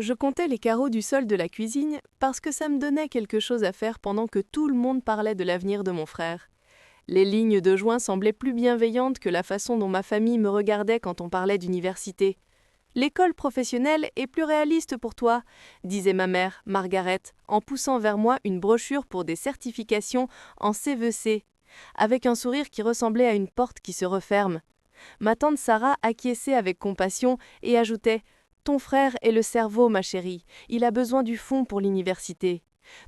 Je comptais les carreaux du sol de la cuisine parce que ça me donnait quelque chose à faire pendant que tout le monde parlait de l'avenir de mon frère. Les lignes de joint semblaient plus bienveillantes que la façon dont ma famille me regardait quand on parlait d'université. L'école professionnelle est plus réaliste pour toi, disait ma mère, Margaret, en poussant vers moi une brochure pour des certifications en CVC, avec un sourire qui ressemblait à une porte qui se referme. Ma tante Sarah acquiesçait avec compassion et ajoutait « Ton frère est le cerveau, ma chérie, il a besoin du fond pour l'université.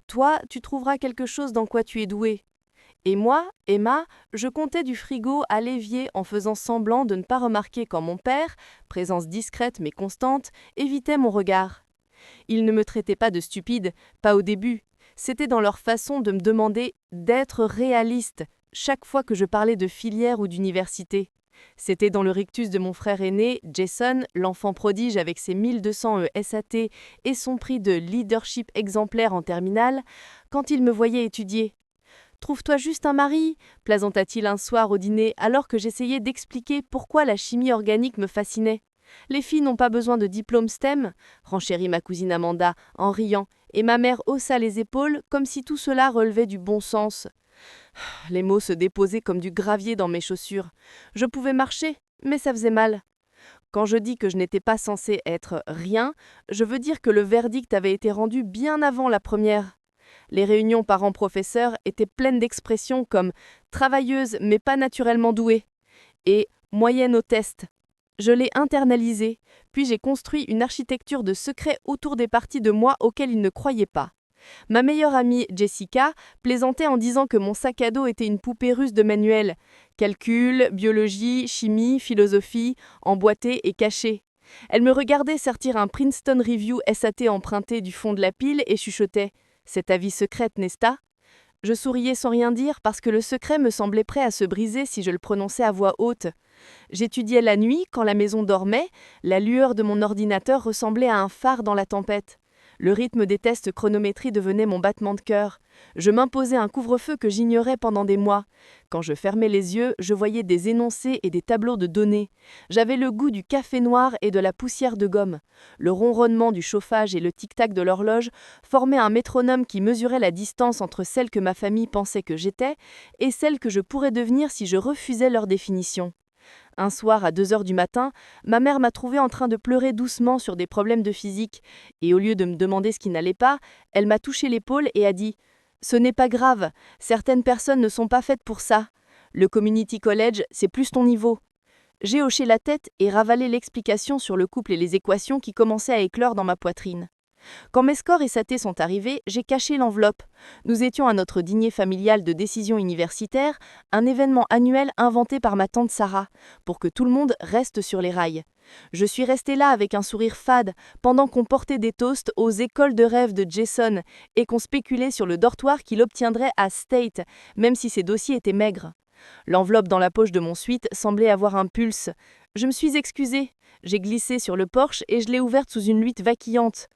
Toi, tu trouveras quelque chose dans quoi tu es douée. » Et moi, Emma, je comptais du frigo à l'évier en faisant semblant de ne pas remarquer quand mon père, présence discrète mais constante, évitait mon regard. Ils ne me traitaient pas de stupide, pas au début. C'était dans leur façon de me demander d'être réaliste chaque fois que je parlais de filière ou d'université. C'était dans le rictus de mon frère aîné, Jason, l'enfant prodige avec ses 1200 SAT et son prix de leadership exemplaire en terminale, quand il me voyait étudier. Trouve-toi juste un mari, plaisanta-t-il un soir au dîner alors que j'essayais d'expliquer pourquoi la chimie organique me fascinait. Les filles n'ont pas besoin de diplôme STEM, renchérit ma cousine Amanda en riant, et ma mère haussa les épaules comme si tout cela relevait du bon sens. Les mots se déposaient comme du gravier dans mes chaussures. Je pouvais marcher, mais ça faisait mal. Quand je dis que je n'étais pas censée être rien, je veux dire que le verdict avait été rendu bien avant la première. Les réunions parents-professeurs étaient pleines d'expressions comme « travailleuse mais pas naturellement douée » et « moyenne au test ». Je l'ai internalisé, puis j'ai construit une architecture de secrets autour des parties de moi auxquelles ils ne croyaient pas. Ma meilleure amie, Jessica, plaisantait en disant que mon sac à dos était une poupée russe de manuels. Calcul, biologie, chimie, philosophie, emboîté et caché. Elle me regardait sortir un Princeton Review SAT emprunté du fond de la pile et chuchotait « C'est ta vie secrète, n'est-ce pas ?» Je souriais sans rien dire parce que le secret me semblait prêt à se briser si je le prononçais à voix haute. J'étudiais la nuit, quand la maison dormait, la lueur de mon ordinateur ressemblait à un phare dans la tempête. Le rythme des tests chronométrie devenait mon battement de cœur. Je m'imposais un couvre-feu que j'ignorais pendant des mois. Quand je fermais les yeux, je voyais des énoncés et des tableaux de données. J'avais le goût du café noir et de la poussière de gomme. Le ronronnement du chauffage et le tic-tac de l'horloge formaient un métronome qui mesurait la distance entre celle que ma famille pensait que j'étais et celle que je pourrais devenir si je refusais leur définition. Un soir, à 2 heures du matin, ma mère m'a trouvé en train de pleurer doucement sur des problèmes de physique, et au lieu de me demander ce qui n'allait pas, elle m'a touché l'épaule et a dit « Ce n'est pas grave, certaines personnes ne sont pas faites pour ça. Le community college, c'est plus ton niveau. » J'ai hoché la tête et ravalé l'explication sur le couple et les équations qui commençaient à éclore dans ma poitrine. Quand mes scores SAT sont arrivés, j'ai caché l'enveloppe. Nous étions à notre dîner familial de décision universitaire, un événement annuel inventé par ma tante Sarah, pour que tout le monde reste sur les rails. Je suis restée là avec un sourire fade, pendant qu'on portait des toasts aux écoles de rêve de Jason et qu'on spéculait sur le dortoir qu'il obtiendrait à State, même si ses dossiers étaient maigres. L'enveloppe dans la poche de mon suite semblait avoir un pulse. Je me suis excusée. J'ai glissé sur le porche et je l'ai ouverte sous une lutte vacillante.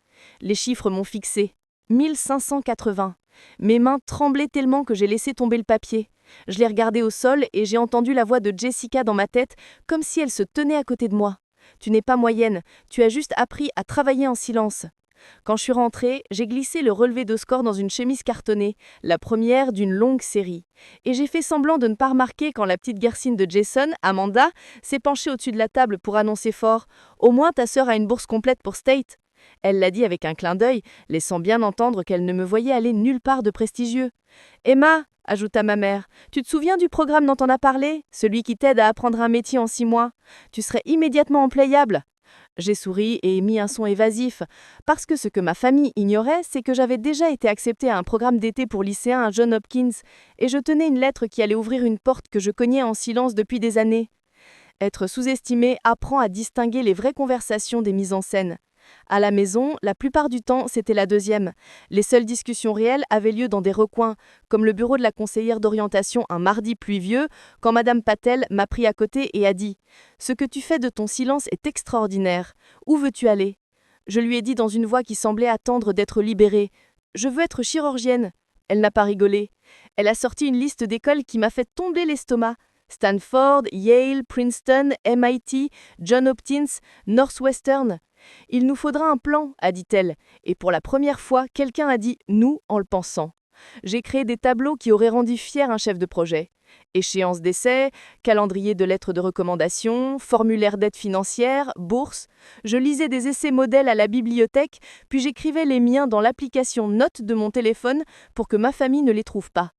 Les chiffres m'ont fixé. 1580. Mes mains tremblaient tellement que j'ai laissé tomber le papier. Je l'ai regardé au sol et j'ai entendu la voix de Jessica dans ma tête, comme si elle se tenait à côté de moi. Tu n'es pas moyenne, tu as juste appris à travailler en silence. Quand je suis rentrée, j'ai glissé le relevé de score dans une chemise cartonnée, la première d'une longue série. Et j'ai fait semblant de ne pas remarquer quand la petite garcine de Jason, Amanda, s'est penchée au-dessus de la table pour annoncer fort « Au moins ta sœur a une bourse complète pour State ». Elle l'a dit avec un clin d'œil, laissant bien entendre qu'elle ne me voyait aller nulle part de prestigieux. « Emma, ajouta ma mère, tu te souviens du programme dont on a parlé, celui qui t'aide à apprendre un métier en 6 mois? Tu serais immédiatement employable. » J'ai souri et émis un son évasif, parce que ce que ma famille ignorait, c'est que j'avais déjà été acceptée à un programme d'été pour lycéens à Johns Hopkins, et je tenais une lettre qui allait ouvrir une porte que je cognais en silence depuis des années. Être sous-estimé apprend à distinguer les vraies conversations des mises en scène. À la maison, la plupart du temps, c'était la deuxième. Les seules discussions réelles avaient lieu dans des recoins, comme le bureau de la conseillère d'orientation un mardi pluvieux, quand Madame Patel m'a pris à côté et a dit « Ce que tu fais de ton silence est extraordinaire. Où veux-tu aller ?» Je lui ai dit dans une voix qui semblait attendre d'être libérée « Je veux être chirurgienne. » Elle n'a pas rigolé. Elle a sorti une liste d'écoles qui m'a fait tomber l'estomac. Stanford, Yale, Princeton, MIT, Johns Hopkins, Northwestern. Il nous faudra un plan, a dit-elle, et pour la première fois, quelqu'un a dit « nous » en le pensant. J'ai créé des tableaux qui auraient rendu fier un chef de projet. Échéance d'essai, calendrier de lettres de recommandation, formulaire d'aide financière, bourse. Je lisais des essais modèles à la bibliothèque, puis j'écrivais les miens dans l'application Notes de mon téléphone pour que ma famille ne les trouve pas.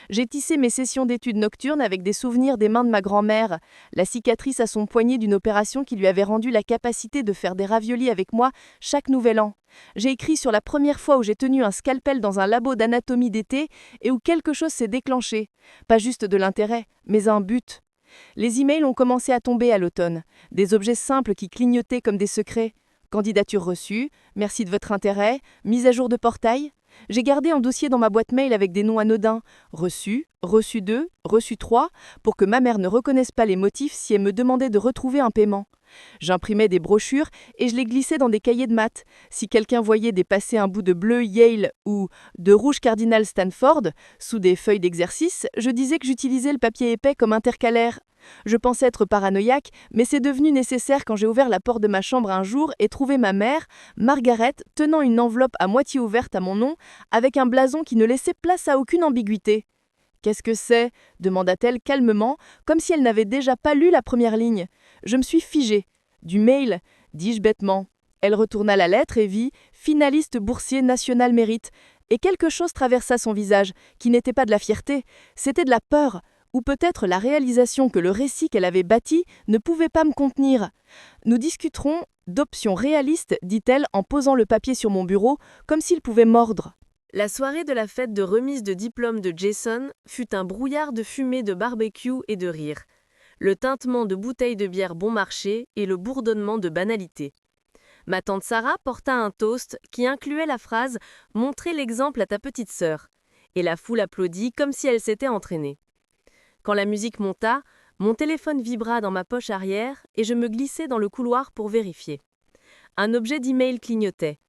J'ai tissé mes sessions d'études nocturnes avec des souvenirs des mains de ma grand-mère, la cicatrice à son poignet d'une opération qui lui avait rendu la capacité de faire des raviolis avec moi chaque nouvel an. J'ai écrit sur la première fois où j'ai tenu un scalpel dans un labo d'anatomie d'été et où quelque chose s'est déclenché. Pas juste de l'intérêt, mais un but. Les emails ont commencé à tomber à l'automne, des objets simples qui clignotaient comme des secrets. Candidature reçue, merci de votre intérêt, mise à jour de portail. J'ai gardé un dossier dans ma boîte mail avec des noms anodins, reçu, reçu 2, reçu 3, pour que ma mère ne reconnaisse pas les motifs si elle me demandait de retrouver un paiement. J'imprimais des brochures et je les glissais dans des cahiers de maths. Si quelqu'un voyait dépasser un bout de bleu Yale ou de rouge cardinal Stanford sous des feuilles d'exercice, je disais que j'utilisais le papier épais comme intercalaire. Je pensais être paranoïaque, mais c'est devenu nécessaire quand j'ai ouvert la porte de ma chambre un jour et trouvé ma mère, Margaret, tenant une enveloppe à moitié ouverte à mon nom, avec un blason qui ne laissait place à aucune ambiguïté. « Qu'est-ce que c'est » demanda-t-elle calmement, comme si elle n'avait déjà pas lu la première ligne. Je me suis figée. « Du mail » dis-je bêtement. Elle retourna la lettre et vit « finaliste boursier national mérite ». Et quelque chose traversa son visage, qui n'était pas de la fierté, c'était de la peur. Ou peut-être la réalisation que le récit qu'elle avait bâti ne pouvait pas me contenir. Nous discuterons d'options réalistes, dit-elle en posant le papier sur mon bureau, comme s'il pouvait mordre. La soirée de la fête de remise de diplôme de Jason fut un brouillard de fumée de barbecue et de rire, le tintement de bouteilles de bière bon marché et le bourdonnement de banalités. Ma tante Sarah porta un toast qui incluait la phrase « Montrez l'exemple à ta petite sœur » et la foule applaudit comme si elle s'était entraînée. Quand la musique monta, mon téléphone vibra dans ma poche arrière et je me glissai dans le couloir pour vérifier. Un objet d'email clignotait.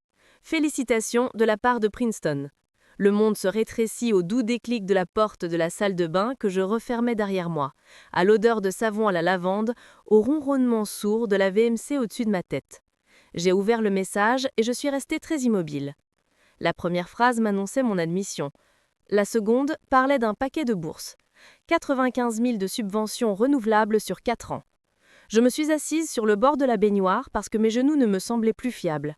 Félicitations de la part de Princeton. Le monde se rétrécit au doux déclic de la porte de la salle de bain que je refermais derrière moi, à l'odeur de savon à la lavande, au ronronnement sourd de la VMC au-dessus de ma tête. J'ai ouvert le message et je suis restée très immobile. La première phrase m'annonçait mon admission. La seconde parlait d'un paquet de bourses. 95 000 de subventions renouvelables sur 4 ans. Je me suis assise sur le bord de la baignoire parce que mes genoux ne me semblaient plus fiables.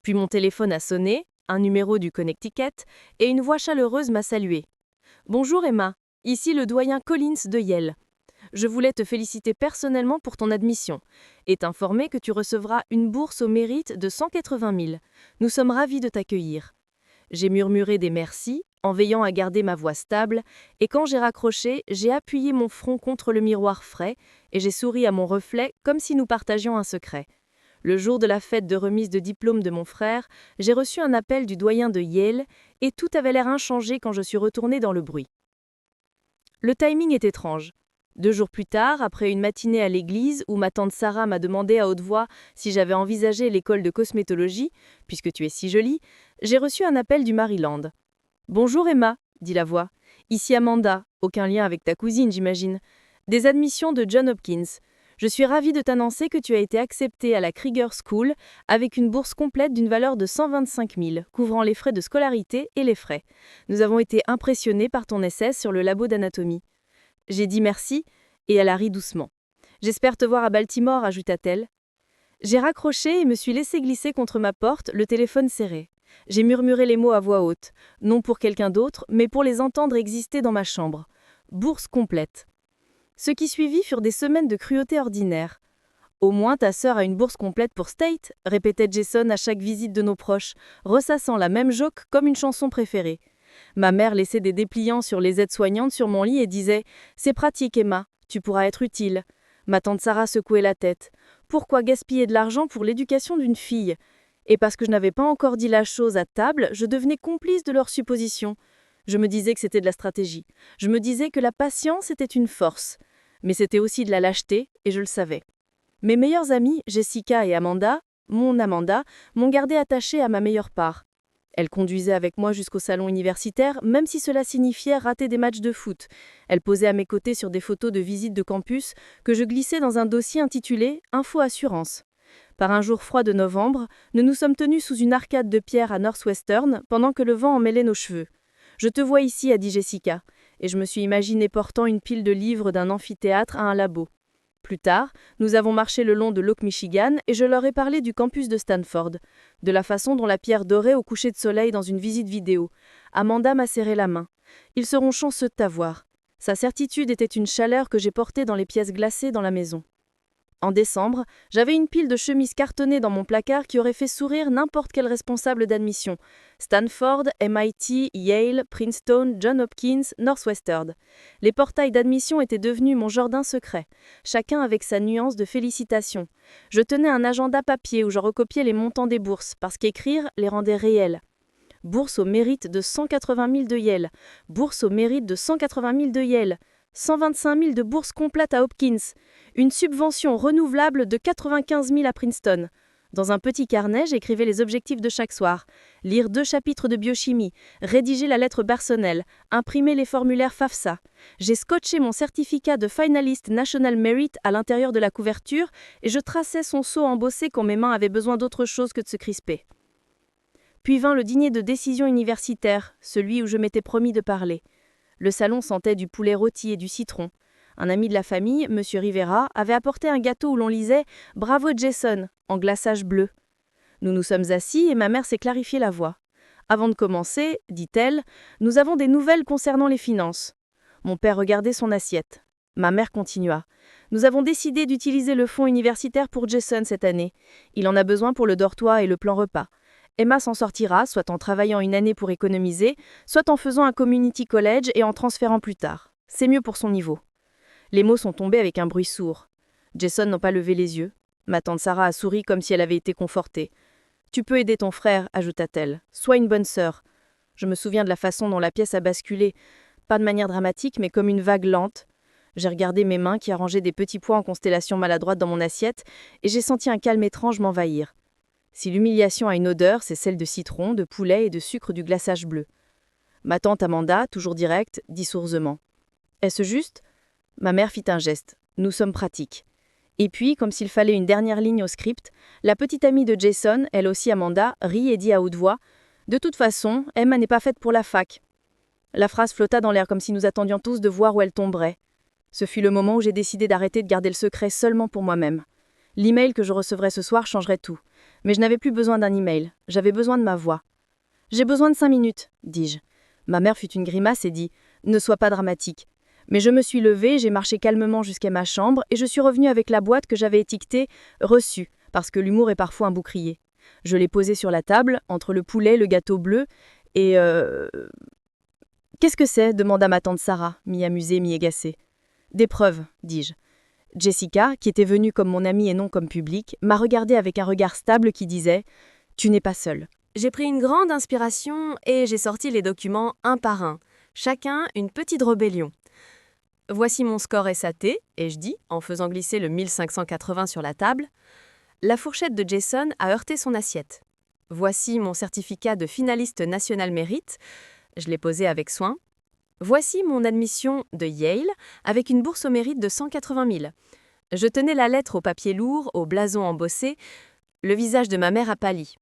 Puis mon téléphone a sonné, un numéro du Connecticut, et une voix chaleureuse m'a saluée. « Bonjour Emma, ici le doyen Collins de Yale. Je voulais te féliciter personnellement pour ton admission et t'informer que tu recevras une bourse au mérite de 180 000. Nous sommes ravis de t'accueillir. » J'ai murmuré des merci, en veillant à garder ma voix stable, et quand j'ai raccroché, j'ai appuyé mon front contre le miroir frais et j'ai souri à mon reflet comme si nous partagions un secret. Le jour de la fête de remise de diplôme de mon frère, j'ai reçu un appel du doyen de Yale et tout avait l'air inchangé quand je suis retournée dans le bruit. Le timing est étrange. 2 jours plus tard, après une matinée à l'église où ma tante Sarah m'a demandé à haute voix si j'avais envisagé l'école de cosmétologie, puisque tu es si jolie, j'ai reçu un appel du Maryland. « Bonjour Emma », dit la voix. « Ici Amanda, aucun lien avec ta cousine, j'imagine. Des admissions de John Hopkins. Je suis ravie de t'annoncer que tu as été acceptée à la Krieger School avec une bourse complète d'une valeur de 125 000, couvrant les frais de scolarité et les frais. Nous avons été impressionnés par ton essai sur le labo d'anatomie. » J'ai dit merci, et elle a ri doucement. « J'espère te voir à Baltimore », ajouta-t-elle. J'ai raccroché et me suis laissé glisser contre ma porte, le téléphone serré. J'ai murmuré les mots à voix haute, non pour quelqu'un d'autre, mais pour les entendre exister dans ma chambre. Bourse complète. Ce qui suivit furent des semaines de cruauté ordinaire. « Au moins ta sœur a une bourse complète pour State », répétait Jason à chaque visite de nos proches, ressassant la même joke comme une chanson préférée. Ma mère laissait des dépliants sur les aides-soignantes sur mon lit et disait « C'est pratique, Emma, tu pourras être utile. » Ma tante Sarah secouait la tête. Pourquoi gaspiller de l'argent pour l'éducation d'une fille ? Et parce que je n'avais pas encore dit la chose à table, je devenais complice de leurs suppositions. Je me disais que c'était de la stratégie. Je me disais que la patience était une force. Mais c'était aussi de la lâcheté, et je le savais. Mes meilleures amies, Jessica et Amanda, m'ont gardée attachée à ma meilleure part. Elle conduisait avec moi jusqu'au salon universitaire, même si cela signifiait rater des matchs de foot. Elle posait à mes côtés sur des photos de visite de campus que je glissais dans un dossier intitulé « Info Assurance ». Par un jour froid de novembre, nous nous sommes tenus sous une arcade de pierre à Northwestern pendant que le vent emmêlait nos cheveux. « Je te vois ici », a dit Jessica, et je me suis imaginé portant une pile de livres d'un amphithéâtre à un labo. Plus tard, nous avons marché le long de Lake Michigan et je leur ai parlé du campus de Stanford, de la façon dont la pierre dorait au coucher de soleil dans une visite vidéo. Amanda m'a serré la main. Ils seront chanceux de t'avoir. Sa certitude était une chaleur que j'ai portée dans les pièces glacées dans la maison. En décembre, j'avais une pile de chemises cartonnées dans mon placard qui aurait fait sourire n'importe quel responsable d'admission. Stanford, MIT, Yale, Princeton, Johns Hopkins, Northwestern. Les portails d'admission étaient devenus mon jardin secret, chacun avec sa nuance de félicitations. Je tenais un agenda papier où je recopiais les montants des bourses, parce qu'écrire les rendait réels. Bourse au mérite de 180 000 de Yale. Bourse au mérite de 180 000 de Yale. 125 000 de bourse complète à Hopkins. Une subvention renouvelable de 95 000 à Princeton. Dans un petit carnet, j'écrivais les objectifs de chaque soir. Lire 2 chapitres de biochimie, rédiger la lettre personnelle, imprimer les formulaires FAFSA. J'ai scotché mon certificat de Finalist National Merit à l'intérieur de la couverture et je traçais son sceau embossé quand mes mains avaient besoin d'autre chose que de se crisper. Puis vint le dîner de décision universitaire, celui où je m'étais promis de parler. Le salon sentait du poulet rôti et du citron. Un ami de la famille, M. Rivera, avait apporté un gâteau où l'on lisait « Bravo Jason » en glaçage bleu. Nous nous sommes assis et ma mère s'est clarifié la voix. Avant de commencer, dit-elle, nous avons des nouvelles concernant les finances. Mon père regardait son assiette. Ma mère continua. Nous avons décidé d'utiliser le fonds universitaire pour Jason cette année. Il en a besoin pour le dortoir et le plan repas. Emma s'en sortira, soit en travaillant une année pour économiser, soit en faisant un community college et en transférant plus tard. C'est mieux pour son niveau. Les mots sont tombés avec un bruit sourd. Jason n'a pas levé les yeux. Ma tante Sarah a souri comme si elle avait été confortée. « Tu peux aider ton frère », ajouta-t-elle. « Sois une bonne sœur. » Je me souviens de la façon dont la pièce a basculé. Pas de manière dramatique, mais comme une vague lente. J'ai regardé mes mains qui arrangeaient des petits pois en constellation maladroite dans mon assiette et j'ai senti un calme étrange m'envahir. Si l'humiliation a une odeur, c'est celle de citron, de poulet et de sucre du glaçage bleu. Ma tante Amanda, toujours directe, dit sourcement. « Est-ce juste ?» Ma mère fit un geste. « Nous sommes pratiques. » Et puis, comme s'il fallait une dernière ligne au script, la petite amie de Jason, elle aussi Amanda, rit et dit à haute voix « De toute façon, Emma n'est pas faite pour la fac. » La phrase flotta dans l'air comme si nous attendions tous de voir où elle tomberait. Ce fut le moment où j'ai décidé d'arrêter de garder le secret seulement pour moi-même. L'email que je recevrais ce soir changerait tout. Mais je n'avais plus besoin d'un email, j'avais besoin de ma voix. « J'ai besoin de 5 minutes, dis-je. Ma mère fit une grimace et dit « Ne sois pas dramatique. » Mais je me suis levée, j'ai marché calmement jusqu'à ma chambre et je suis revenue avec la boîte que j'avais étiquetée « Reçu » parce que l'humour est parfois un bouclier. Je l'ai posée sur la table, entre le poulet, le gâteau bleu et « Qu'est-ce que c'est » demanda ma tante Sarah, mi-amusée, mi-agacée. « Des preuves, dis-je. Jessica, qui était venue comme mon amie et non comme public, m'a regardée avec un regard stable qui disait « Tu n'es pas seule ». J'ai pris une grande inspiration et j'ai sorti les documents un par un, chacun une petite rébellion. Voici mon score SAT, et je dis, en faisant glisser le 1580 sur la table, la fourchette de Jason a heurté son assiette. Voici mon certificat de finaliste national mérite, je l'ai posé avec soin. Voici mon admission de Yale, avec une bourse au mérite de 180 000. Je tenais la lettre au papier lourd, au blason embossé. Le visage de ma mère a pâli.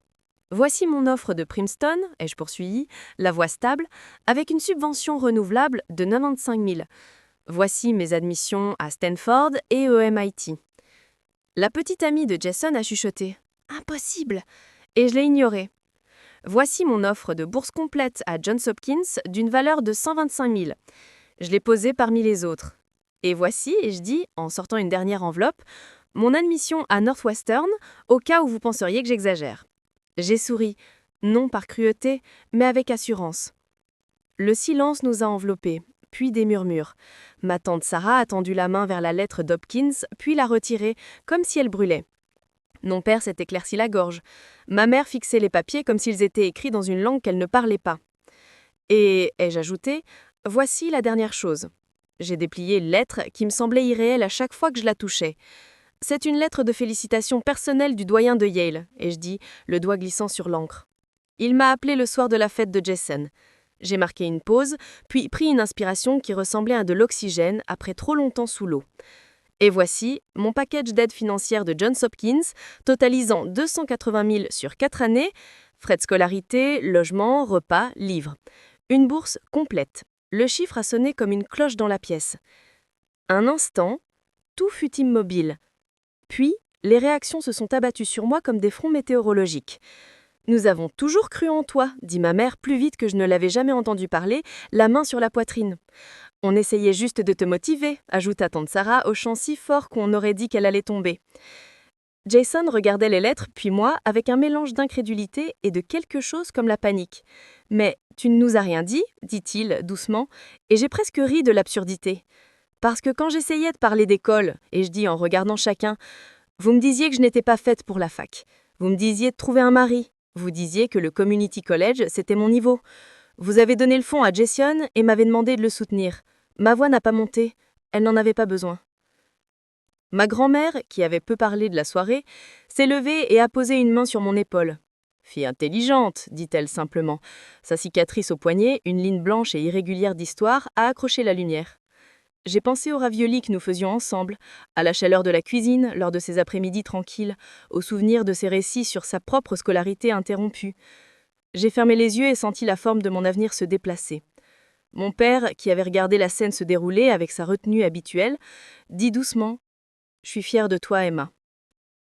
Voici mon offre de Princeton, et je poursuis, la voix stable, avec une subvention renouvelable de 95 000. Voici mes admissions à Stanford et au MIT. La petite amie de Jason a chuchoté « Impossible !» et je l'ai ignoré. Voici mon offre de bourse complète à Johns Hopkins d'une valeur de 125 000. Je l'ai posée parmi les autres. Et voici, et je dis, en sortant une dernière enveloppe, mon admission à Northwestern, au cas où vous penseriez que j'exagère. J'ai souri, non par cruauté, mais avec assurance. Le silence nous a enveloppés, puis des murmures. Ma tante Sarah a tendu la main vers la lettre d'Hopkins, puis l'a retirée, comme si elle brûlait. Mon père s'est éclairci la gorge. Ma mère fixait les papiers comme s'ils étaient écrits dans une langue qu'elle ne parlait pas. Et, ai-je ajouté, voici la dernière chose. J'ai déplié une lettre qui me semblait irréelle à chaque fois que je la touchais. C'est une lettre de félicitations personnelle du doyen de Yale, et je dis, le doigt glissant sur l'encre. Il m'a appelé le soir de la fête de Jason. J'ai marqué une pause, puis pris une inspiration qui ressemblait à de l'oxygène après trop longtemps sous l'eau. Et voici mon package d'aide financière de Johns Hopkins, totalisant 280 000 sur 4 années, frais de scolarité, logement, repas, livres. Une bourse complète. Le chiffre a sonné comme une cloche dans la pièce. Un instant, tout fut immobile. Puis, les réactions se sont abattues sur moi comme des fronts météorologiques. Nous avons toujours cru en toi, dit ma mère plus vite que je ne l'avais jamais entendu parler, la main sur la poitrine. On essayait juste de te motiver, ajouta tante Sarah au chant si fort qu'on aurait dit qu'elle allait tomber. Jason regardait les lettres, puis moi, avec un mélange d'incrédulité et de quelque chose comme la panique. « Mais tu ne nous as rien dit ?» dit-il doucement, et j'ai presque ri de l'absurdité. Parce que quand j'essayais de parler d'école, et je dis en regardant chacun, vous me disiez que je n'étais pas faite pour la fac. Vous me disiez de trouver un mari. Vous disiez que le community college, c'était mon niveau. Vous avez donné le fond à Jason et m'avez demandé de le soutenir. Ma voix n'a pas monté. Elle n'en avait pas besoin. Ma grand-mère, qui avait peu parlé de la soirée, s'est levée et a posé une main sur mon épaule. « Fille intelligente », dit-elle simplement. Sa cicatrice au poignet, une ligne blanche et irrégulière d'histoire, a accroché la lumière. J'ai pensé aux raviolis que nous faisions ensemble, à la chaleur de la cuisine lors de ces après-midi tranquilles, au souvenir de ses récits sur sa propre scolarité interrompue. J'ai fermé les yeux et senti la forme de mon avenir se déplacer. Mon père, qui avait regardé la scène se dérouler avec sa retenue habituelle, dit doucement « Je suis fière de toi, Emma ».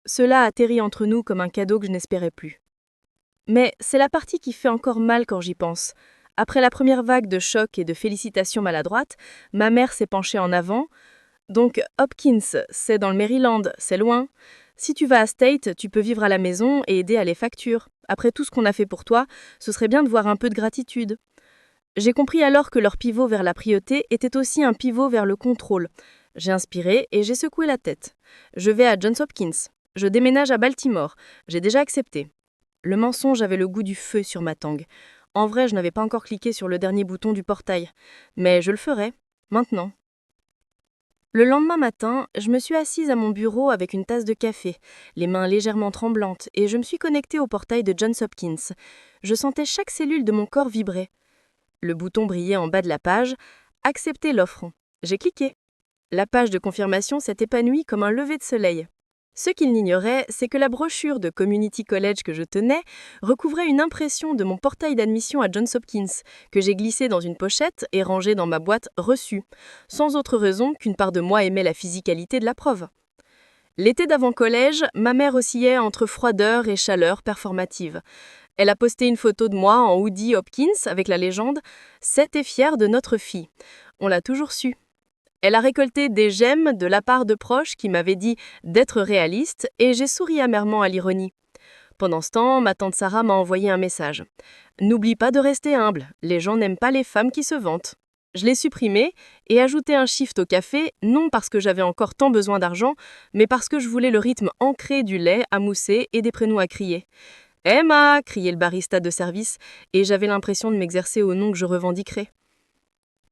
Cela atterrit entre nous comme un cadeau que je n'espérais plus. Mais c'est la partie qui fait encore mal quand j'y pense. Après la première vague de choc et de félicitations maladroites, ma mère s'est penchée en avant. « Donc, Hopkins, c'est dans le Maryland, c'est loin. Si tu vas à State, tu peux vivre à la maison et aider à les factures. Après tout ce qu'on a fait pour toi, ce serait bien de voir un peu de gratitude. » J'ai compris alors que leur pivot vers la priauté était aussi un pivot vers le contrôle. J'ai inspiré et j'ai secoué la tête. Je vais à Johns Hopkins. Je déménage à Baltimore. J'ai déjà accepté. Le mensonge avait le goût du feu sur ma tangue. En vrai, je n'avais pas encore cliqué sur le dernier bouton du portail. Mais je le ferai, maintenant. Le lendemain matin, je me suis assise à mon bureau avec une tasse de café, les mains légèrement tremblantes, et je me suis connectée au portail de Johns Hopkins. Je sentais chaque cellule de mon corps vibrer. Le bouton brillait en bas de la page « Accepter l'offre ». J'ai cliqué. La page de confirmation s'est épanouie comme un lever de soleil. Ce qu'il n'ignorait, c'est que la brochure de Community College que je tenais recouvrait une impression de mon portail d'admission à Johns Hopkins, que j'ai glissé dans une pochette et rangé dans ma boîte « Reçu », sans autre raison qu'une part de moi aimait la physicalité de la preuve. L'été d'avant-collège, ma mère oscillait entre froideur et chaleur performative. Elle a posté une photo de moi en hoodie Hopkins avec la légende « Seth est fier de notre fille ». On l'a toujours su. Elle a récolté des j'aime de la part de proches qui m'avaient dit d'être réaliste et j'ai souri amèrement à l'ironie. Pendant ce temps, ma tante Sarah m'a envoyé un message. « N'oublie pas de rester humble, les gens n'aiment pas les femmes qui se vantent ». Je l'ai supprimé et ajouté un shift au café, non parce que j'avais encore tant besoin d'argent, mais parce que je voulais le rythme ancré du lait à mousser et des prénoms à crier. « Emma !» criait le barista de service, et j'avais l'impression de m'exercer au nom que je revendiquerais.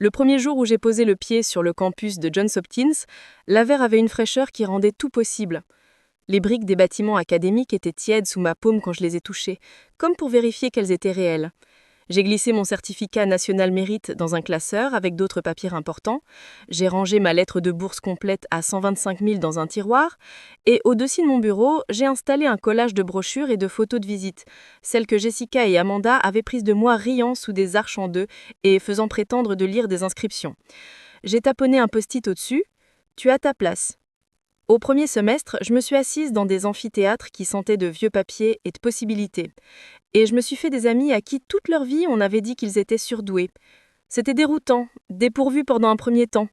Le premier jour où j'ai posé le pied sur le campus de Johns Hopkins, l'Aver avait une fraîcheur qui rendait tout possible. Les briques des bâtiments académiques étaient tièdes sous ma paume quand je les ai touchées, comme pour vérifier qu'elles étaient réelles. J'ai glissé mon certificat national mérite dans un classeur avec d'autres papiers importants. J'ai rangé ma lettre de bourse complète à 125 000 dans un tiroir. Et au-dessus de mon bureau, j'ai installé un collage de brochures et de photos de visite, celles que Jessica et Amanda avaient prises de moi riant sous des arches en deux et faisant prétendre de lire des inscriptions. J'ai taponné un post-it au-dessus. « Tu as ta place ». Au premier semestre, je me suis assise dans des amphithéâtres qui sentaient de vieux papiers et de possibilités. Et je me suis fait des amis à qui toute leur vie on avait dit qu'ils étaient surdoués. C'était déroutant, dépourvu pendant un premier temps.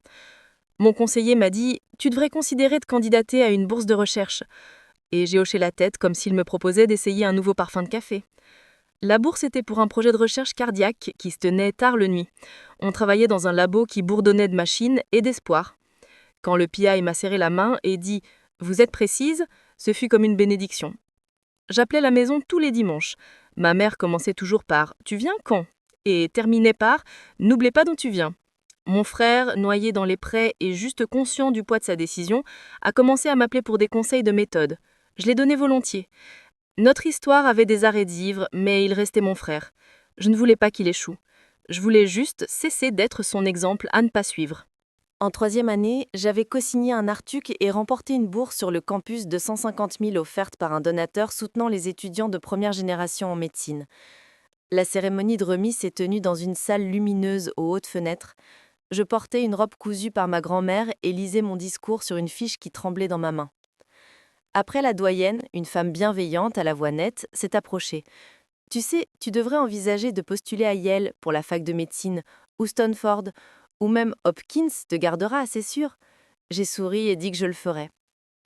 Mon conseiller m'a dit « Tu devrais considérer de candidater à une bourse de recherche ». Et j'ai hoché la tête comme s'il me proposait d'essayer un nouveau parfum de café. La bourse était pour un projet de recherche cardiaque qui se tenait tard le nuit. On travaillait dans un labo qui bourdonnait de machines et d'espoir. Quand le PI m'a serré la main et dit « Vous êtes précise », ce fut comme une bénédiction. J'appelais la maison tous les dimanches. Ma mère commençait toujours par « Tu viens quand ?» et terminait par « N'oublie pas d'où tu viens ». Mon frère, noyé dans les prêts et juste conscient du poids de sa décision, a commencé à m'appeler pour des conseils de méthode. Je les donnais volontiers. Notre histoire avait des arrêts d'ivre, mais il restait mon frère. Je ne voulais pas qu'il échoue. Je voulais juste cesser d'être son exemple à ne pas suivre. En troisième année, j'avais co-signé un artuc et remporté une bourse sur le campus de 150 000 offerte par un donateur soutenant les étudiants de première génération en médecine. La cérémonie de remise s'est tenue dans une salle lumineuse aux hautes fenêtres. Je portais une robe cousue par ma grand-mère et lisais mon discours sur une fiche qui tremblait dans ma main. Après, la doyenne, une femme bienveillante à la voix nette, s'est approchée. « Tu sais, tu devrais envisager de postuler à Yale pour la fac de médecine, ou Stanford, ou même Hopkins te gardera, c'est sûr. » J'ai souri et dit que je le ferais.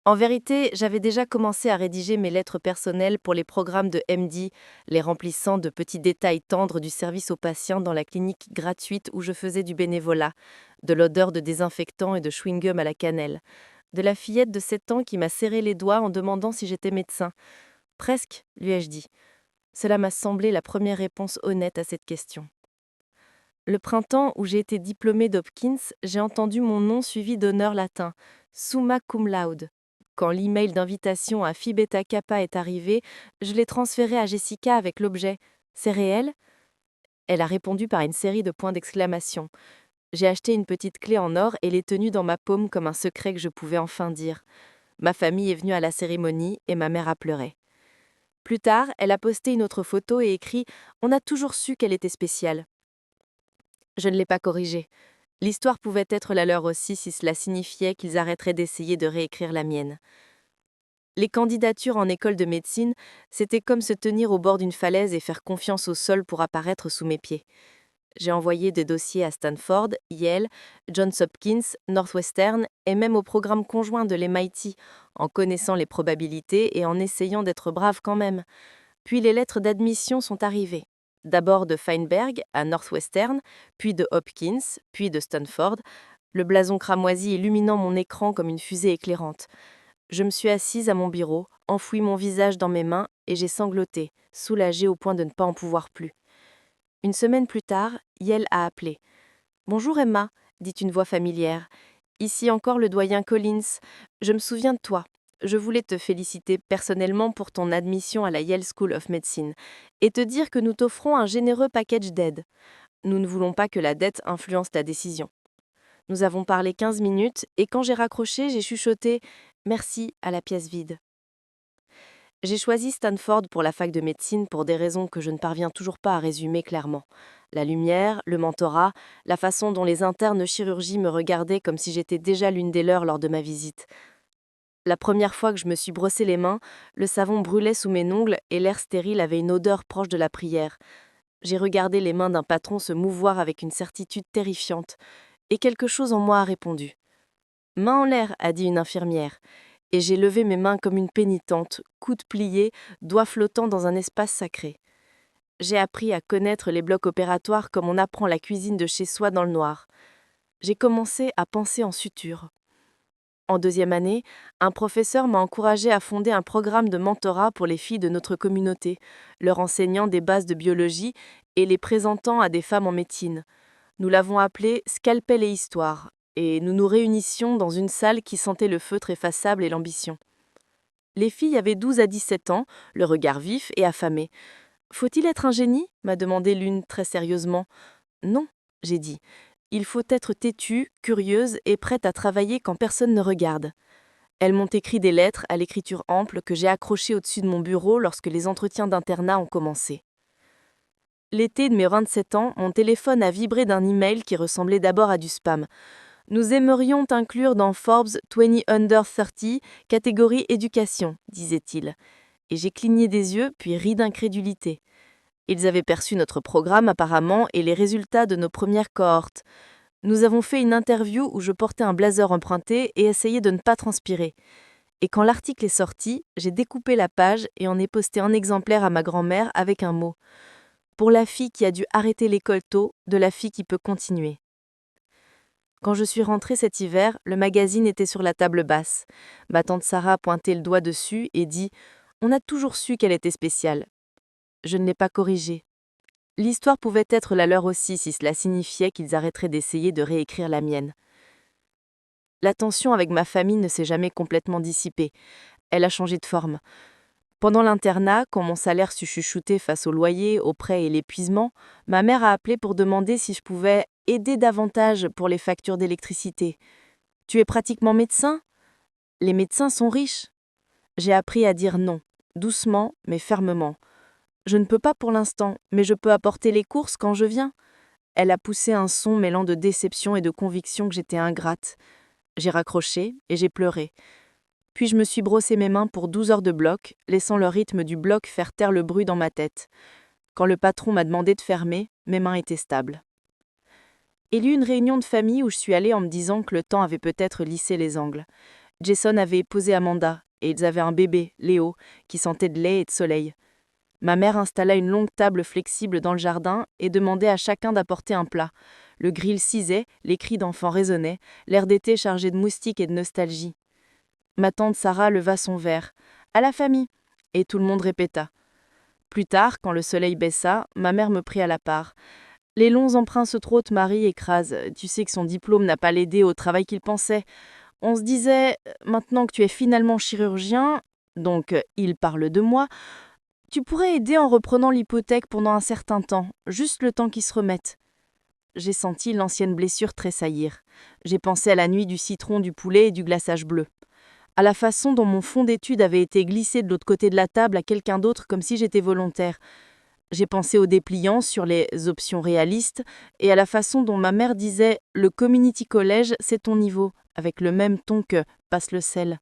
En vérité, j'avais déjà commencé à rédiger mes lettres personnelles pour les programmes de MD, les remplissant de petits détails tendres du service aux patients dans la clinique gratuite où je faisais du bénévolat, de l'odeur de désinfectant et de chewing-gum à la cannelle, de la fillette de 7 ans qui m'a serré les doigts en demandant si j'étais médecin. Presque, lui ai-je dit. Cela m'a semblé la première réponse honnête à cette question. Le printemps où j'ai été diplômée d'Hopkins, j'ai entendu mon nom suivi d'honneurs latins, summa cum laude. Quand l'email d'invitation à Phi Beta Kappa est arrivé, je l'ai transféré à Jessica avec l'objet « C'est réel ?» Elle a répondu par une série de points d'exclamation. J'ai acheté une petite clé en or et l'ai tenue dans ma paume comme un secret que je pouvais enfin dire. Ma famille est venue à la cérémonie et ma mère a pleuré. Plus tard, elle a posté une autre photo et écrit « On a toujours su qu'elle était spéciale ». Je ne l'ai pas corrigée. L'histoire pouvait être la leur aussi si cela signifiait qu'ils arrêteraient d'essayer de réécrire la mienne. Les candidatures en école de médecine, c'était comme se tenir au bord d'une falaise et faire confiance au sol pour apparaître sous mes pieds. J'ai envoyé des dossiers à Stanford, Yale, Johns Hopkins, Northwestern et même au programme conjoint de l'MIT, en connaissant les probabilités et en essayant d'être brave quand même. Puis les lettres d'admission sont arrivées. D'abord de Feinberg à Northwestern, puis de Hopkins, puis de Stanford, le blason cramoisi illuminant mon écran comme une fusée éclairante. Je me suis assise à mon bureau, enfoui mon visage dans mes mains et j'ai sangloté, soulagée au point de ne pas en pouvoir plus. Une semaine plus tard, Yale a appelé. « Bonjour Emma », dit une voix familière. « Ici encore le doyen Collins. Je me souviens de toi. Je voulais te féliciter personnellement pour ton admission à la Yale School of Medicine et te dire que nous t'offrons un généreux package d'aide. Nous ne voulons pas que la dette influence ta décision. » Nous avons parlé 15 minutes et quand j'ai raccroché, j'ai chuchoté « Merci » à la pièce vide. J'ai choisi Stanford pour la fac de médecine pour des raisons que je ne parviens toujours pas à résumer clairement. La lumière, le mentorat, la façon dont les internes chirurgie me regardaient comme si j'étais déjà l'une des leurs lors de ma visite. La première fois que je me suis brossé les mains, le savon brûlait sous mes ongles et l'air stérile avait une odeur proche de la prière. J'ai regardé les mains d'un patron se mouvoir avec une certitude terrifiante, et quelque chose en moi a répondu. « Main en l'air », a dit une infirmière, et j'ai levé mes mains comme une pénitente, coudes pliés, doigts flottants dans un espace sacré. J'ai appris à connaître les blocs opératoires comme on apprend la cuisine de chez soi dans le noir. J'ai commencé à penser en suture. En deuxième année, un professeur m'a encouragé à fonder un programme de mentorat pour les filles de notre communauté, leur enseignant des bases de biologie et les présentant à des femmes en médecine. Nous l'avons appelé « Scalpel et Histoire » et nous nous réunissions dans une salle qui sentait le feutre effaçable et l'ambition. Les filles avaient 12 à 17 ans, le regard vif et affamé. « Faut-il être un génie ?» m'a demandé l'une très sérieusement. « Non », j'ai dit. Il faut être têtue, curieuse et prête à travailler quand personne ne regarde. Elles m'ont écrit des lettres à l'écriture ample que j'ai accrochées au-dessus de mon bureau lorsque les entretiens d'internat ont commencé. L'été de mes 27 ans, mon téléphone a vibré d'un email qui ressemblait d'abord à du spam. « Nous aimerions t'inclure dans Forbes 20 Under 30, catégorie éducation », disait-il. Et j'ai cligné des yeux, puis ri d'incrédulité. Ils avaient perçu notre programme apparemment et les résultats de nos premières cohortes. Nous avons fait une interview où je portais un blazer emprunté et essayais de ne pas transpirer. Et quand l'article est sorti, j'ai découpé la page et en ai posté un exemplaire à ma grand-mère avec un mot. Pour la fille qui a dû arrêter l'école tôt, de la fille qui peut continuer. Quand je suis rentrée cet hiver, le magazine était sur la table basse. Ma tante Sarah a pointé le doigt dessus et dit « On a toujours su qu'elle était spéciale ». Je ne l'ai pas corrigée. L'histoire pouvait être la leur aussi si cela signifiait qu'ils arrêteraient d'essayer de réécrire la mienne. La tension avec ma famille ne s'est jamais complètement dissipée. Elle a changé de forme. Pendant l'internat, quand mon salaire sut chuchoter face au loyer, aux prêts et l'épuisement, ma mère a appelé pour demander si je pouvais aider davantage pour les factures d'électricité. Tu es pratiquement médecin? Les médecins sont riches. J'ai appris à dire non, doucement mais fermement. Je ne peux pas pour l'instant, mais je peux apporter les courses quand je viens. Elle a poussé un son mêlant de déception et de conviction que j'étais ingrate. J'ai raccroché et j'ai pleuré. Puis je me suis brossé mes mains pour 12 heures de bloc, laissant le rythme du bloc faire taire le bruit dans ma tête. Quand le patron m'a demandé de fermer, mes mains étaient stables. Il y eut une réunion de famille où je suis allée en me disant que le temps avait peut-être lissé les angles. Jason avait épousé Amanda, et ils avaient un bébé, Léo, qui sentait de lait et de soleil. Ma mère installa une longue table flexible dans le jardin et demandait à chacun d'apporter un plat. Le grill cisait, les cris d'enfants résonnaient, l'air d'été chargé de moustiques et de nostalgie. Ma tante Sarah leva son verre. « À la famille !» Et tout le monde répéta. Plus tard, quand le soleil baissa, ma mère me prit à la part. « Les longs emprunts se trottent, Marie écrase. Tu sais que son diplôme n'a pas l'aidé au travail qu'il pensait. On se disait, maintenant que tu es finalement chirurgien, donc il parle de moi, tu pourrais aider en reprenant l'hypothèque pendant un certain temps, juste le temps qu'il se remette. » J'ai senti l'ancienne blessure tressaillir. J'ai pensé à la nuit du citron, du poulet et du glaçage bleu. À la façon dont mon fond d'études avait été glissé de l'autre côté de la table à quelqu'un d'autre comme si j'étais volontaire. J'ai pensé aux dépliants sur les options réalistes et à la façon dont ma mère disait « le community college, c'est ton niveau », avec le même ton que « passe le sel ».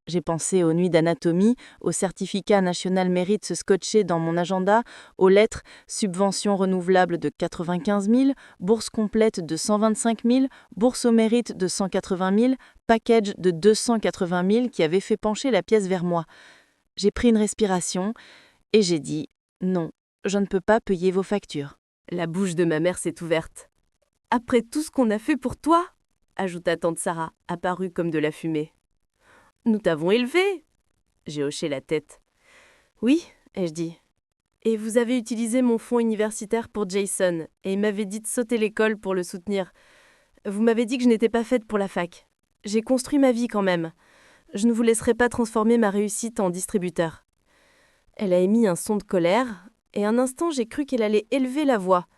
J'ai pensé aux nuits d'anatomie, au certificat national mérite se scotcher dans mon agenda, aux lettres, subventions renouvelables de 95 000, bourse complète de 125 000, bourse au mérite de 180 000, package de 280 000 qui avait fait pencher la pièce vers moi. J'ai pris une respiration et j'ai dit « Non, je ne peux pas payer vos factures ». La bouche de ma mère s'est ouverte. « Après tout ce qu'on a fait pour toi ?» ajouta tante Sarah, apparue comme de la fumée. « Nous t'avons élevé !» J'ai hoché la tête. « Oui, ai-je dit. Et vous avez utilisé mon fonds universitaire pour Jason, et il m'avait dit de sauter l'école pour le soutenir. Vous m'avez dit que je n'étais pas faite pour la fac. J'ai construit ma vie quand même. Je ne vous laisserai pas transformer ma réussite en distributeur. » Elle a émis un son de colère, et un instant j'ai cru qu'elle allait élever la voix.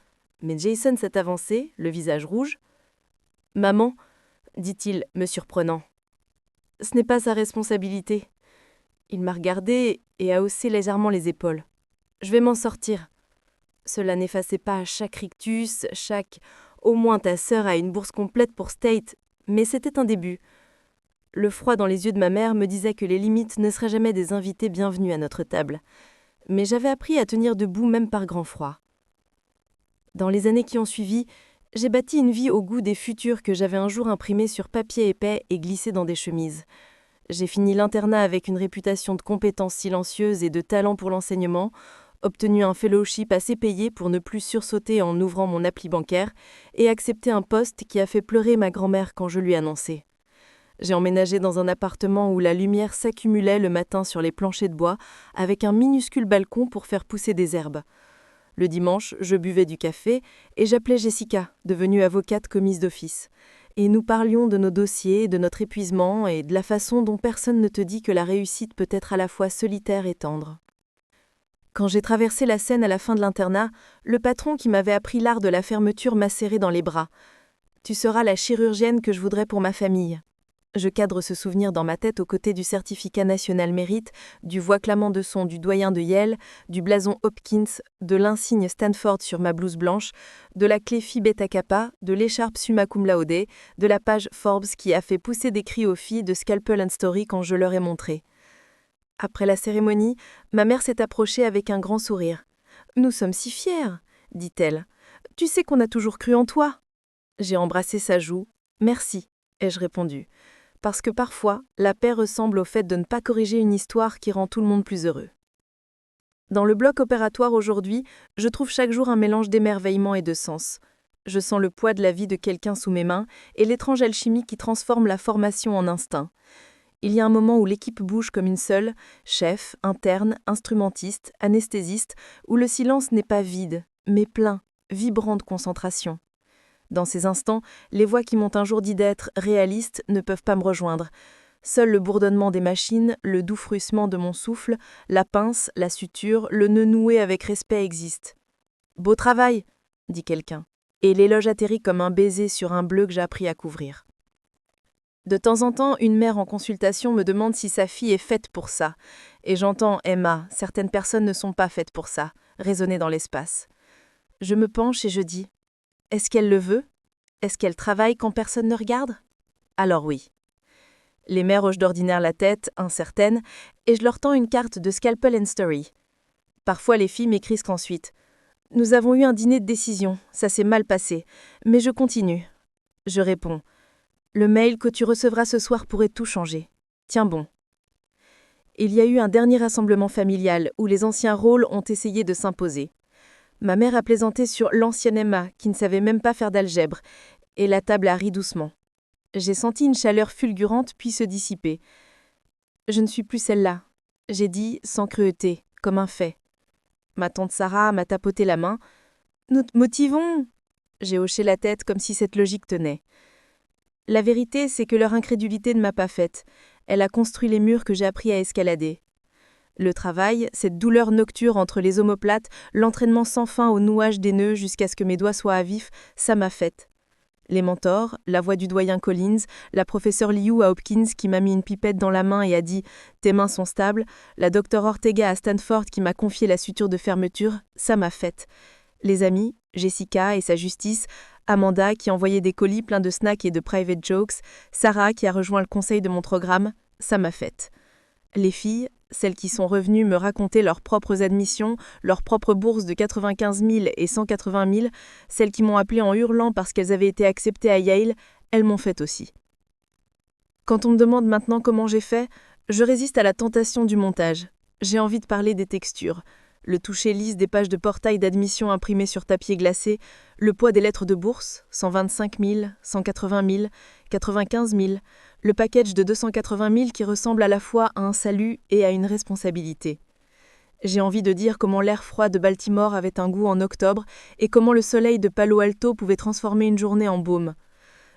Mais Jason s'est avancé, le visage rouge. « Maman, » dit-il, me surprenant. « Ce n'est pas sa responsabilité. » Il m'a regardé et a haussé légèrement les épaules. « Je vais m'en sortir. » Cela n'effaçait pas chaque rictus, chaque « au moins ta sœur a une bourse complète pour State », mais c'était un début. Le froid dans les yeux de ma mère me disait que les limites ne seraient jamais des invités bienvenus à notre table. Mais j'avais appris à tenir debout même par grand froid. Dans les années qui ont suivi, j'ai bâti une vie au goût des futurs que j'avais un jour imprimés sur papier épais et glissés dans des chemises. J'ai fini l'internat avec une réputation de compétence silencieuse et de talent pour l'enseignement, obtenu un fellowship assez payé pour ne plus sursauter en ouvrant mon appli bancaire et accepté un poste qui a fait pleurer ma grand-mère quand je lui ai annoncé. J'ai emménagé dans un appartement où la lumière s'accumulait le matin sur les planchers de bois avec un minuscule balcon pour faire pousser des herbes. Le dimanche, je buvais du café et j'appelais Jessica, devenue avocate commise d'office. Et nous parlions de nos dossiers, de notre épuisement et de la façon dont personne ne te dit que la réussite peut être à la fois solitaire et tendre. Quand j'ai traversé la Seine à la fin de l'internat, le patron qui m'avait appris l'art de la fermeture m'a serré dans les bras. « Tu seras la chirurgienne que je voudrais pour ma famille. » Je cadre ce souvenir dans ma tête aux côtés du certificat national mérite, du voix clamant de son du doyen de Yale, du blason Hopkins, de l'insigne Stanford sur ma blouse blanche, de la clé Phi Beta Kappa, de l'écharpe summa cum laude, de la page Forbes qui a fait pousser des cris aux filles de Scalpel and Story quand je leur ai montré. Après la cérémonie, ma mère s'est approchée avec un grand sourire. « Nous sommes si fiers, » dit-elle. « Tu sais qu'on a toujours cru en toi. » J'ai embrassé sa joue. « Merci, » ai-je répondu. Parce que parfois, la paix ressemble au fait de ne pas corriger une histoire qui rend tout le monde plus heureux. Dans le bloc opératoire aujourd'hui, je trouve chaque jour un mélange d'émerveillement et de sens. Je sens le poids de la vie de quelqu'un sous mes mains et l'étrange alchimie qui transforme la formation en instinct. Il y a un moment où l'équipe bouge comme une seule, chef, interne, instrumentiste, anesthésiste, où le silence n'est pas vide, mais plein, vibrant de concentration. Dans ces instants, les voix qui m'ont un jour dit d'être réalistes ne peuvent pas me rejoindre. Seul le bourdonnement des machines, le doux fruissement de mon souffle, la pince, la suture, le nœud noué avec respect existent. « Beau travail !» dit quelqu'un, et l'éloge atterrit comme un baiser sur un bleu que j'ai appris à couvrir. De temps en temps, une mère en consultation me demande si sa fille est faite pour ça, et j'entends « Emma, certaines personnes ne sont pas faites pour ça », résonner dans l'espace. Je me penche et je dis « Est-ce qu'elle le veut ? Est-ce qu'elle travaille quand personne ne regarde ? » Alors oui. Les mères hochent d'ordinaire la tête, incertaines, et je leur tends une carte de Scalpel and Story. Parfois les filles m'écrivent ensuite. Nous avons eu un dîner de décision, ça s'est mal passé, mais je continue. Je réponds. Le mail que tu recevras ce soir pourrait tout changer. Tiens bon. Il y a eu un dernier rassemblement familial où les anciens rôles ont essayé de s'imposer. Ma mère a plaisanté sur l'ancienne Emma qui ne savait même pas faire d'algèbre, et la table a ri doucement. J'ai senti une chaleur fulgurante puis se dissiper. Je ne suis plus celle-là, j'ai dit sans cruauté, comme un fait. Ma tante Sarah m'a tapoté la main. « Nous te motivons !» J'ai hoché la tête comme si cette logique tenait. La vérité, c'est que leur incrédulité ne m'a pas faite. Elle a construit les murs que j'ai appris à escalader. Le travail, cette douleur nocturne entre les omoplates, l'entraînement sans fin au nouage des nœuds jusqu'à ce que mes doigts soient à vif, ça m'a faite. Les mentors, la voix du doyen Collins, la professeure Liu à Hopkins qui m'a mis une pipette dans la main et a dit « Tes mains sont stables », la docteure Ortega à Stanford qui m'a confié la suture de fermeture, ça m'a faite. Les amis, Jessica et sa justice, Amanda qui envoyait des colis pleins de snacks et de private jokes, Sarah qui a rejoint le conseil de mon programme, ça m'a faite. Les filles, celles qui sont revenues me raconter leurs propres admissions, leurs propres bourses de 95 000 et 180 000, celles qui m'ont appelé en hurlant parce qu'elles avaient été acceptées à Yale, elles m'ont faite aussi. Quand on me demande maintenant comment j'ai fait, je résiste à la tentation du montage. J'ai envie de parler des textures. Le toucher lisse des pages de portail d'admission imprimées sur papier glacé, le poids des lettres de bourse, 125 000, 180 000, 95 000, le package de 280 000 qui ressemble à la fois à un salut et à une responsabilité. J'ai envie de dire comment l'air froid de Baltimore avait un goût en octobre et comment le soleil de Palo Alto pouvait transformer une journée en baume.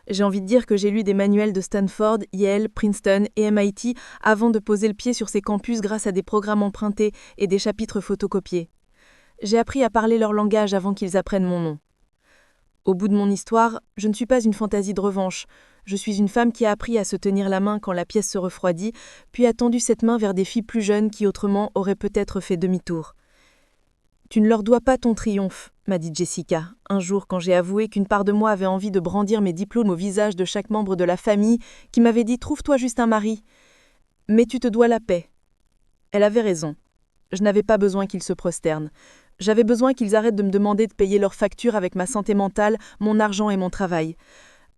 J'ai envie de dire que j'ai lu des manuels de Stanford, Yale, Princeton et MIT avant de poser le pied sur ces campus grâce à des programmes empruntés et des chapitres photocopiés. J'ai appris à parler leur langage avant qu'ils apprennent mon nom. Au bout de mon histoire, je ne suis pas une fantaisie de revanche. Je suis une femme qui a appris à se tenir la main quand la pièce se refroidit, puis a tendu cette main vers des filles plus jeunes qui autrement auraient peut-être fait demi-tour. « Tu ne leur dois pas ton triomphe », m'a dit Jessica, un jour quand j'ai avoué qu'une part de moi avait envie de brandir mes diplômes au visage de chaque membre de la famille qui m'avait dit « Trouve-toi juste un mari ». Mais tu te dois la paix. Elle avait raison. Je n'avais pas besoin qu'ils se prosternent. J'avais besoin qu'ils arrêtent de me demander de payer leurs factures avec ma santé mentale, mon argent et mon travail.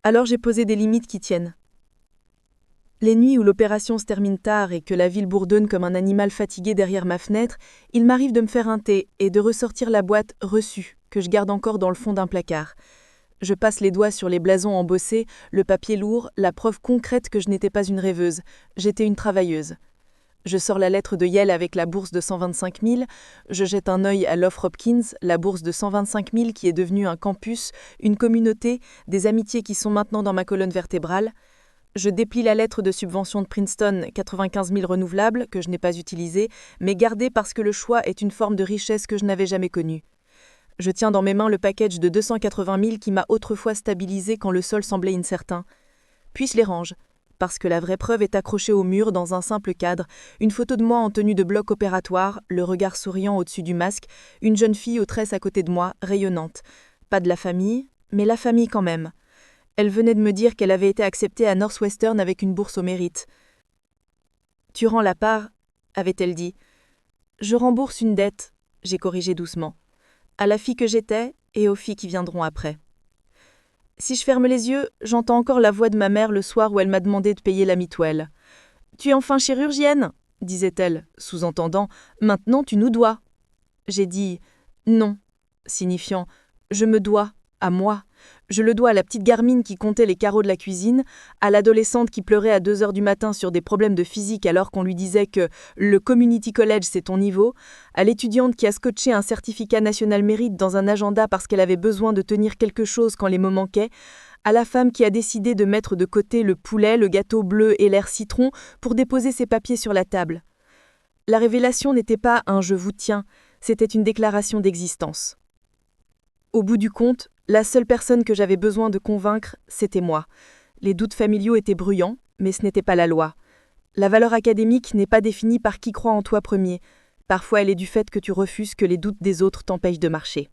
Alors j'ai posé des limites qui tiennent. Les nuits où l'opération se termine tard et que la ville bourdonne comme un animal fatigué derrière ma fenêtre, il m'arrive de me faire un thé et de ressortir la boîte reçue que je garde encore dans le fond d'un placard. Je passe les doigts sur les blasons embossés, le papier lourd, la preuve concrète que je n'étais pas une rêveuse, j'étais une travailleuse. Je sors la lettre de Yale avec la bourse de 125 000, je jette un œil à l'offre Hopkins, la bourse de 125 000 qui est devenue un campus, une communauté, des amitiés qui sont maintenant dans ma colonne vertébrale. Je déplie la lettre de subvention de Princeton, 95 000 renouvelables, que je n'ai pas utilisée, mais gardée parce que le choix est une forme de richesse que je n'avais jamais connue. Je tiens dans mes mains le package de 280 000 qui m'a autrefois stabilisé quand le sol semblait incertain. Puis je les range, parce que la vraie preuve est accrochée au mur dans un simple cadre, une photo de moi en tenue de bloc opératoire, le regard souriant au-dessus du masque, une jeune fille aux tresses à côté de moi, rayonnante. Pas de la famille, mais la famille quand même. Elle venait de me dire qu'elle avait été acceptée à Northwestern avec une bourse au mérite. « Tu rends la part » avait-elle dit. « Je rembourse une dette » j'ai corrigé doucement. « À la fille que j'étais et aux filles qui viendront après. » Si je ferme les yeux, j'entends encore la voix de ma mère le soir où elle m'a demandé de payer la mitoelle. « Tu es enfin chirurgienne » disait-elle, sous-entendant « Maintenant tu nous dois ». J'ai dit « Non », signifiant « Je me dois ». À moi. Je le dois à la petite Garmine qui comptait les carreaux de la cuisine, à l'adolescente qui pleurait à 2 heures du matin sur des problèmes de physique alors qu'on lui disait que le community college c'est ton niveau, à l'étudiante qui a scotché un certificat national mérite dans un agenda parce qu'elle avait besoin de tenir quelque chose quand les mots manquaient, à la femme qui a décidé de mettre de côté le poulet, le gâteau bleu et l'air citron pour déposer ses papiers sur la table. La révélation n'était pas un « je vous tiens », c'était une déclaration d'existence. Au bout du compte, la seule personne que j'avais besoin de convaincre, c'était moi. Les doutes familiaux étaient bruyants, mais ce n'était pas la loi. La valeur académique n'est pas définie par qui croit en toi premier. Parfois, elle est du fait que tu refuses que les doutes des autres t'empêchent de marcher.